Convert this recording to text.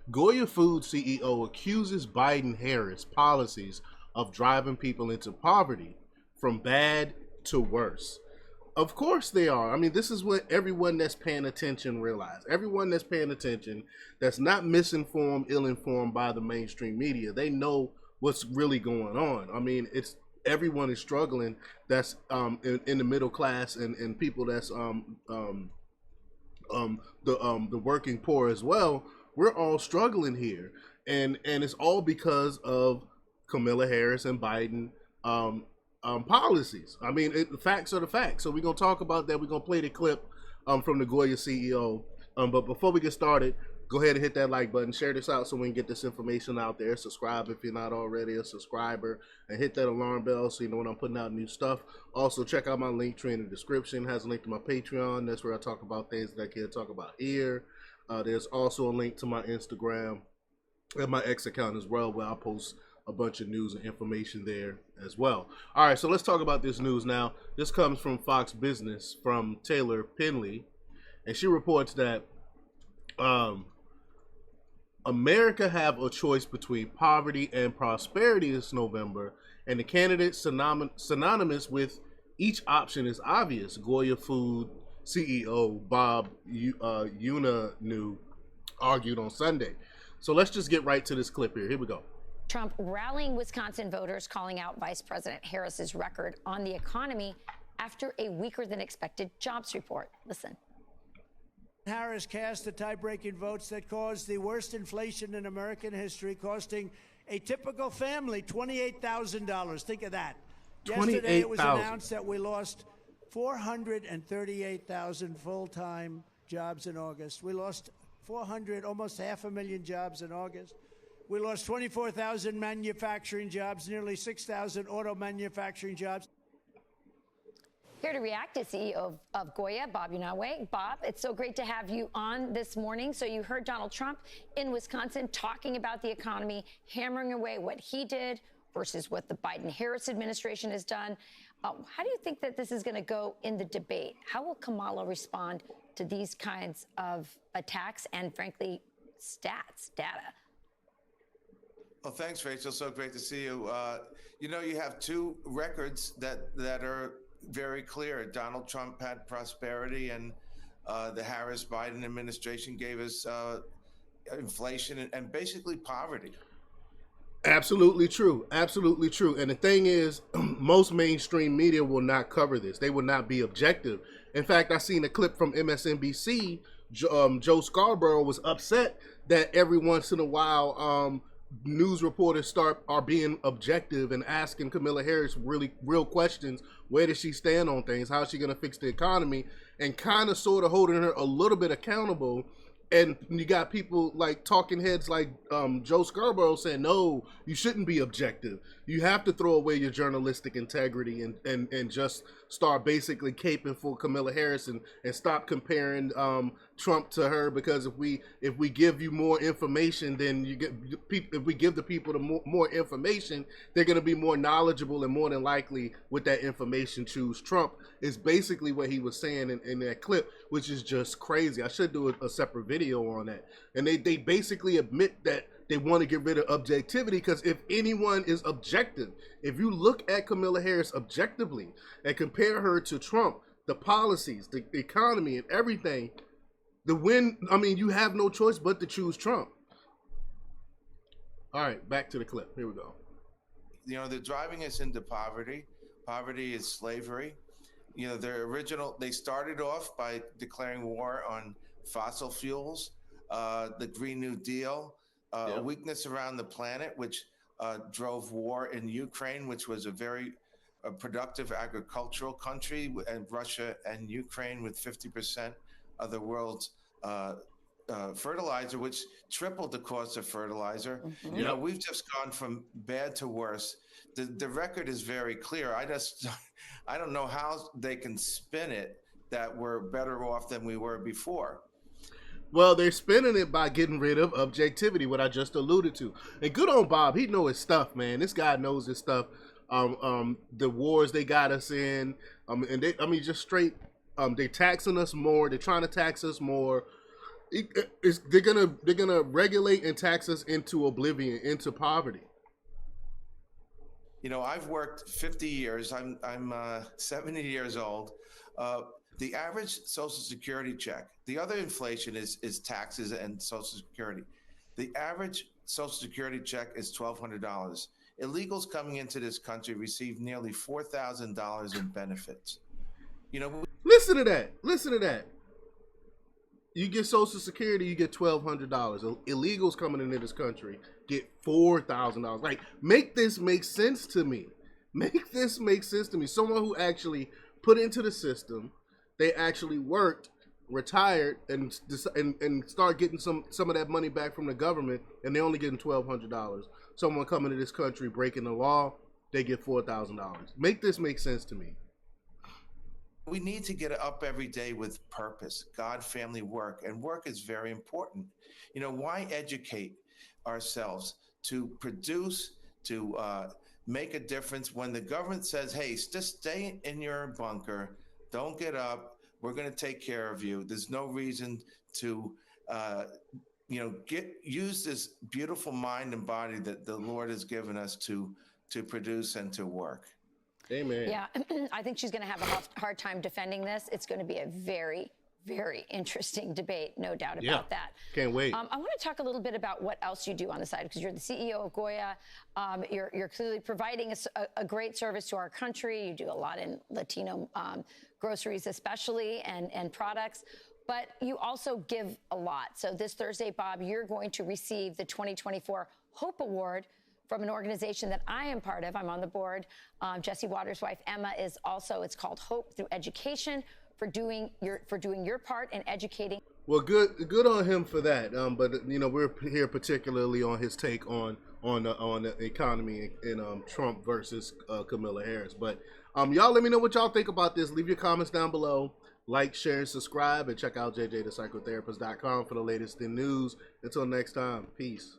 Goya Foods CEO accuses Biden-Harris policies of driving people into poverty from bad to worse. Of course they are. I mean, this is what everyone that's paying attention realize. Everyone that's paying attention, that's not misinformed, ill-informed by the mainstream media, they know what's really going on. I mean, it's everyone is struggling. That's in the middle class and people that's the working poor as well. We're all struggling here, and it's all because of Kamala Harris and Biden policies. I mean, the facts are the facts. So we're gonna talk about that. We're gonna play the clip from the Goya CEO. But before we get started, go ahead and hit that like button, share this out so we can get this information out there. Subscribe if you're not already a subscriber, and hit that alarm bell so you know when I'm putting out new stuff. Also, check out my link tree in the description. It has a link to my Patreon. That's where I talk about things that I can't talk about here. There's also a link to my Instagram and my X account as well, where I post a bunch of news and information there as well. All right, so let's talk about this news now. This comes from Fox Business from Taylor Penley, and she reports that America have a choice between poverty and prosperity this November, and the candidates synonymous with each option is obvious. Goya Food CEO Bob Unanu argued on Sunday. So let's just get right to this clip here. Here we go. Trump rallying Wisconsin voters, calling out Vice President Harris's record on the economy after a weaker than expected jobs report. Listen. Harris cast the tie-breaking votes that caused the worst inflation in American history, costing a typical family $28,000. Think of that. Yesterday it was announced that we lost 438,000 full-time jobs in August. We lost 400, almost 500,000 jobs in August. We lost 24,000 manufacturing jobs, nearly 6,000 auto manufacturing jobs. Here to react is CEO of Goya, Bob Unanu. Bob, it's so great to have you on this morning. So you heard Donald Trump in Wisconsin talking about the economy, hammering away what he did versus what the Biden-Harris administration has done. How do you think that this is going to go in the debate? How will Kamala respond to these kinds of attacks and, frankly, data? Well, thanks, Rachel. So great to see you. You know, you have two records that are very clear. Donald Trump had prosperity, and the Harris-Biden administration gave us inflation and basically poverty. Absolutely true. Absolutely true. And the thing is, most mainstream media will not cover this. They will not be objective. In fact, I seen a clip from MSNBC. Joe Scarborough was upset that every once in a while news reporters are being objective and asking Kamala Harris really real questions. Where does she stand on things? How is she going to fix the economy? And kind of sort of holding her a little bit accountable. And you got people like talking heads like Joe Scarborough saying, no, you shouldn't be objective. You have to throw away your journalistic integrity and just start basically caping for Kamala Harris and stop comparing Trump to her, because if we give you more information, then you get if we give the people the more information, they're going to be more knowledgeable and more than likely with that information choose Trump, is basically what he was saying in that clip, which is just crazy. I should do a separate video on that. And they basically admit that they want to get rid of objectivity, because if anyone is objective, if you look at Kamala Harris objectively and compare her to Trump, the policies, the economy and everything, you have no choice but to choose Trump. All right, back to the clip. Here we go. You know, they're driving us into poverty. Poverty is slavery. You know, they started off by declaring war on fossil fuels, the Green New Deal, a weakness around the planet, which drove war in Ukraine, which was a very productive agricultural country, and Russia and Ukraine with 50% of the world's fertilizer, which tripled the cost of fertilizer. Mm-hmm. You know, we've just gone from bad to worse. The record is very clear. I don't know how they can spin it that we're better off than we were before. Well, they're spinning it by getting rid of objectivity, what I just alluded to. And good on Bob. He knows his stuff, man. This guy knows his stuff. The wars they got us in, and just straight, they taxing us more. They're trying to tax us more. They're gonna regulate and tax us into oblivion, into poverty. You know, I've worked 50 years. I'm 70 years old. The average Social Security check. The other inflation is taxes and Social Security. The average Social Security check is $1,200. Illegals coming into this country receive nearly $4,000 in benefits. You know, Listen to that. Listen to that. You get Social Security, you get $1,200. Illegals coming into this country get $4,000. Like, make this make sense to me. Make this make sense to me. Someone who actually put into the system, they actually worked, retired, and start getting some of that money back from the government, and they're only getting $1,200. Someone coming to this country breaking the law, they get $4,000. Make this make sense to me. we need to get up every day with purpose, God, family, work. And work is very important. You know, why educate ourselves to produce, to make a difference when the government says, hey, just stay in your bunker, don't get up, we're going to take care of you. There's no reason to, use this beautiful mind and body that the Lord has given us to produce and to work. Amen. Yeah, I think she's going to have a hard time defending this. It's going to be a very, very interesting debate, no doubt about that. Can't wait. I want to talk a little bit about what else you do on the side, because you're the CEO of Goya. You're clearly providing a great service to our country. You do a lot in Latino groceries especially and products, but you also give a lot. So this Thursday, Bob, you're going to receive the 2024 Hope Award from an organization that I am part of. I'm on the board. Jesse Waters' wife, Emma, is also. It's called Hope Through Education, for doing your part in educating. Well, good on him for that. But you know, we're here particularly on his take on the economy and Trump versus Kamala Harris. But y'all, let me know what y'all think about this. Leave your comments down below. Like, share, and subscribe, and check out jjthepsychotherapist.com for the latest in news. Until next time, peace.